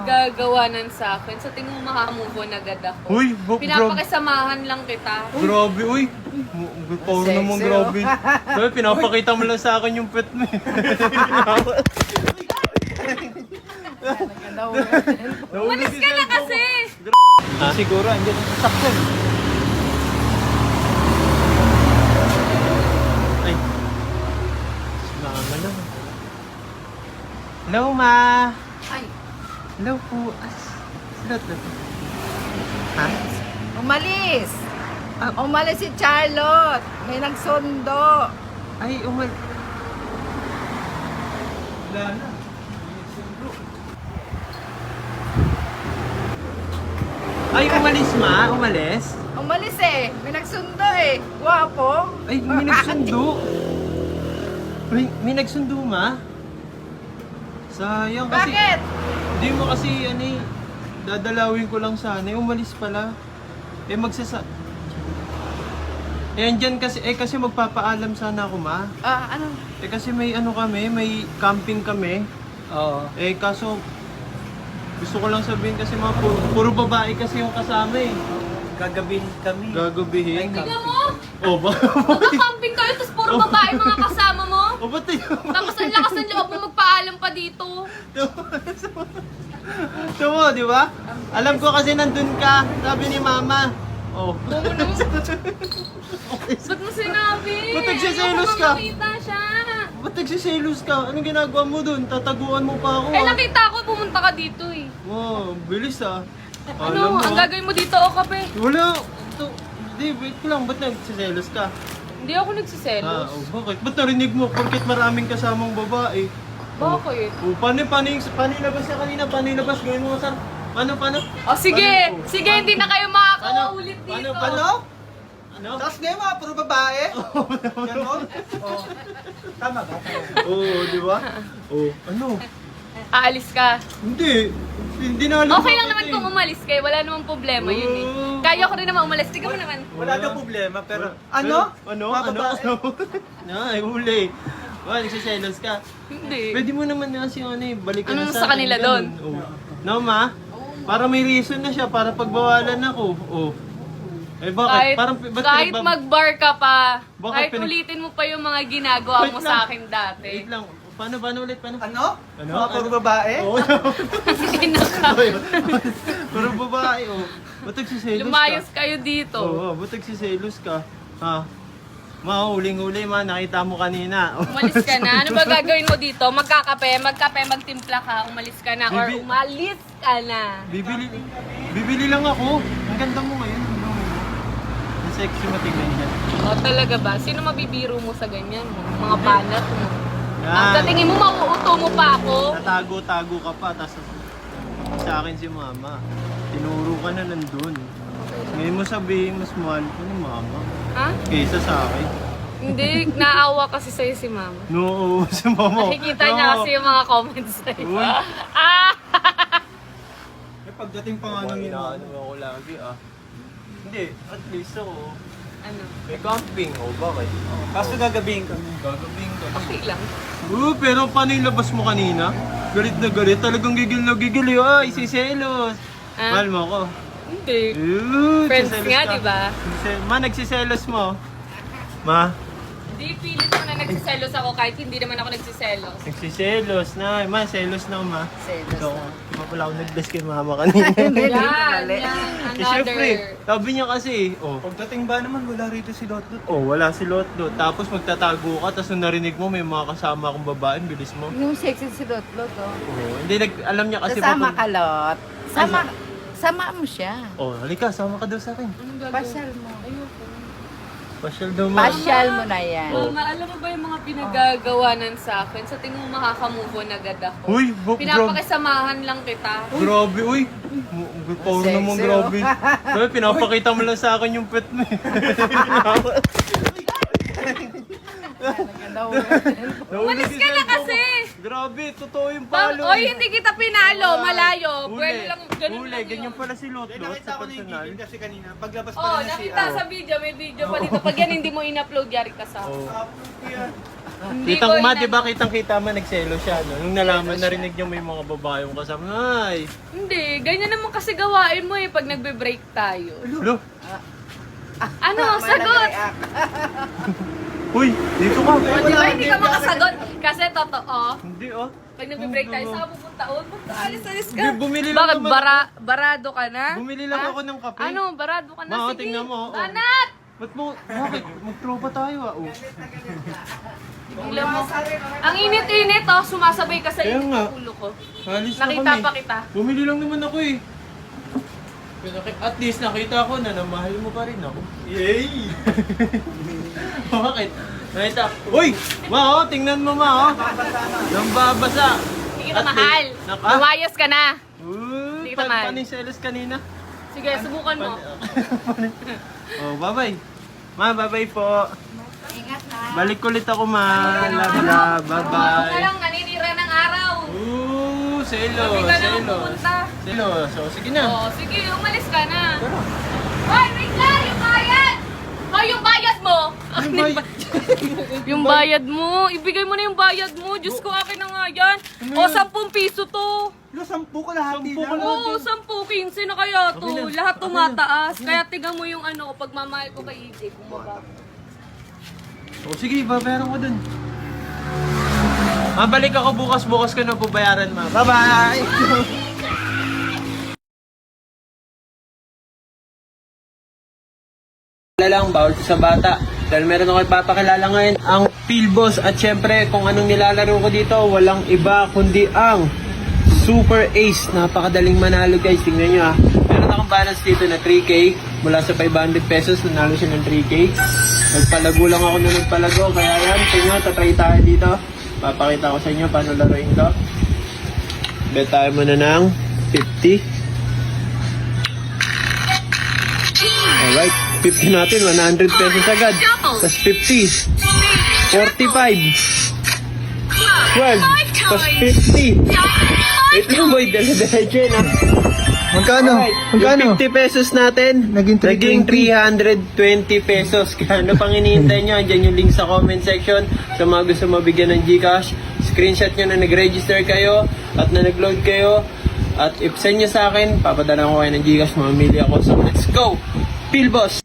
pinagagawanan sa akin. Sa tingin mo makamove on agad ako. Uy, Pinapakisamahan lang kita. grabe, uy. Power naman, grabe. Sabi, pinapakita mo lang sa akin yung pet mo. Umalis ka na kasi! Siguro, andyan sa sakyan. Ay. Mama lang. Hello, ma. Ay, Hello po. Silot na po. Ha? umalis! Ah. Umalis si Charlotte! May nagsundo! Ay, Wala na. Ay, umalis, ma? Umalis? Umalis eh! May nagsundo eh! Guwapo! Ay, may nagsundo. May nagsundo, ma? Sayang kasi... Bakit? Hindi mo kasi, dadalawin ko lang sana. Umalis pala. Andyan kasi, kasi magpapaalam sana ako, ma. Ano? Kasi may kami, may camping kami. Oo. Kaso, gusto ko lang sabihin kasi mga puro babae kasi yung kasama eh. Gagabihin kami. Gagabihin. Tingnan mo! Oh, ba? Magkakamping kayo, tapos puro babae mga kasama mo. Oh, ba't yun? Tapos ang lakas ng loob mo magpaalam pa dito. Ito mo, di ba? Alam ko kasi nandun ka, sabi ni mama. Oh. Ba't mo sinabi? Ba't nagsiselos ka? Ayoko makita siya. Ba't nagsiselos ka? Anong ginagawa mo dun? Tataguan mo pa ako. Nakita ko, pumunta ka dito eh. Wow, bilis ah. Ano, ang gagawin mo dito, o kape? Wala. Hindi, wait lang. Ba't nagsiselos ka? Hindi ako nagsiselos. Bakit? Ba't narinig mo? Porket maraming kasamang babae. Bakit? Paano yung labas niya kanina? Paano yung labas? Gawin mo, sir. Paano? O sige, Paano? sige, hindi na kayo makakaulit dito. Ano? Tapos ngayon mga puro babae. Ganon? Oo. Tama ba? Oo, di ba? Oo. Ano? Aalis ka. Hindi na alam. Okay lang naman kung umalis kayo, wala namang problema yun eh. Kaya ko rin naman umalis, tignan mo naman. Wala daw problema pero... Ano? Mga babae. Ay, huli. Nagsiselos ka. Hindi. Pwede mo naman kasi balikan Anong na sa akin, kanila ganun. doon? No, ma? Para may reason na siya, para pagbawalan ako. Bakit? Ba't Kahit mag-bar ka pa, Bakit kahit pinag- ulitin mo pa yung mga ginagawa Wait mo lang. sa akin dati. Wait lang. Paano ulit? Paano? Ano? Ano? Mga puro babae? Oo. Hindi na ka. Pero babae, Ba't nagsiselos ka? Lumayos kayo dito. Oo, ba't nagsiselos ka? Ha? Huling-huli, nakita mo kanina. Umalis ka na. Ano ba gagawin mo dito? Magkape, magtimpla ka, umalis ka na. Or umalis ka na. Bibili lang ako. Ang ganda mo ngayon. Ang sexy mo tingnan dyan. O talaga ba? Sino mabibiro mo sa ganyan? Mga banat mo. Yan. Sa tingin mo, mauuto mo pa ako? Natago-tago ka pa, tapos sa akin si mama. Tinuro ka na nandun. Ngayon mo sabihin, mas mahal ko ni mama. Ha? Kaysa sa akin. Hindi, naawa kasi sa'yo si mama. No, si mama. Nakikita niya kasi yung mga comments sa'yo. Uy. Pagdating pa nga nung Inaano ako lagi Hindi, at least ako. Ano? May camping, bakit? Kaso gagabihin kami. Gagawin ka. Okay lang. Pero paano yung labas mo kanina? Galit na galit, talagang gigil na gigil ay, siselos. Ah? Mahal mo ako. Hindi. Friends Siselos nga, ka. di ba? Ma, nagsiselos mo. Ma, Hindi, pilit mo na nagsiselos ako kahit hindi naman ako nagsiselos. nagsiselos na. Ma, selos na, ma. Selos Ito, na. di ba pala ako nag-bless kay mama kanina? Yan, Siyempre, another. sabi niya kasi, Pagdating ba naman wala rito si Lotlot? wala si Lotlo. Tapos magtatago ka, tapos nung narinig mo may mga kasama akong babae, bilis mo. Yung sexy si Lotlot, Hindi, alam niya kasi Kasama pag- ka, Lot. Sama mo siya. halika, sama ka daw sa akin. Anong gagawin? Pasyal mo. Ayoko. Pasyal daw, ma. Pasyal mo na yan. Mama, alam mo ba yung mga pinagagawanan sa akin? Sa tingin mo makamove on agad ako? Uy, Pinapakisamahan lang kita. grabe, uy. Power Sexy, naman, grabe. Sabi, pinapakita mo lang sa akin yung pet mo eh. Umalis ka na kasi! Grabe, totoo yung palo. Oy, hindi kita pinalo, malayo. Pwede lang, ganun Huli, lang ganyan yun. pala si Lotlot Nakita sa ko na yung personal. gigil kasi kanina. Paglabas pa Oh, rin na nakita sa video, may video pa dito. Pag yan hindi mo in-upload, yari ka sa akin. Oh. Hindi ko Di ba kitang-kita man nagselo siya, no? Nung nalaman, narinig niya may mga babae yung kasama. Ay! Hindi, ganyan naman kasi gawain mo eh pag nagbe-break tayo. Lo! Ano, sagot! Uy! Dito ka! O, di ba hindi ka makasagot? Kasi totoo, Hindi, oh. pag nagbe-break tayo, saan ka pupunta? O, alis-alis ka. Hindi, bumili lang Bakit, naman. barado ka na? Bumili lang Ha? ako ng kape. Ano, barado ka na? Ma, Sige, tingnan mo, oh. banat! Ba't mo? Bakit? Magtropa tayo, ah. Oh. Tingnan mo. Ang init-init, oh, sumasabay ka sa Kaya init nga. ng ulo ko. Halis na Nakita kami. pa kita. Bumili lang naman ako eh. At least nakita ko na namahal mo pa rin ako. Yay! Bakit? Nakita. Uy! Ma, oh, tingnan mo ma, oh. Nang babasa. Hindi kita mahal. Lumayas ka na. Hindi kita mahal. Paniselos kanina. Sige, subukan mo. Oh, bye-bye. Ma, bye-bye po. Ingat na. Balik ulit ako, ma. Love, love. Ako na Bye-bye. lang, naninira ng araw. Ooh, selos, Sabi ka naman selos. pupunta. Selos. So, sige na. Oh, sige, umalis ka na. Hoy, wait lang! Yung bayad! Hoy, yung bayad mo! Yung bayad mo, ibigay mo na yung bayad mo. Diyos ko, akin na nga yan. O, 10 piso to. Lo, 10 ko lahat 10 nila. ko lang. Oo, 10, 15 na kaya to. Okay na. Lahat tumataas. Kaya tiga mo yung ano, pagmamahal ko kay EJ. Bumaba. O sige, babayaran ko dun. Mabalik ako bukas ka na babayaran, ma. Bye-bye! lang, bawal sa bata. Dahil meron ako ipapakilala ngayon, ang Philboss. At syempre, kung anong nilalaro ko dito, walang iba kundi ang Super Ace. Napakadaling manalo guys, tingnan nyo ah. Meron akong balance dito na 3K. Mula sa 500 pesos, nanalo siya ng 3K. Nagpalago lang ako na nagpalago. Kaya yan, tingnan, tatry tayo dito. Papakita ko sa inyo paano laruin to. Bet tayo muna ng 50. Alright, 50 natin, 100 pesos agad. Tapos 50. 45. 12. Tapos 50. Wait lang boy, dala-diretso yun ah. Magkano? Yung 50 pesos natin, Naging 320 pesos. Kaya ano pang hinihintay nyo? Andyan yung link sa comment section. Sa mga gusto mabigyan ng Gcash, screenshot nyo na nag-register kayo at na nag-load kayo. At if send nyo sa akin, papadala ko kayo ng Gcash, mamili ako. So let's go! Philboss!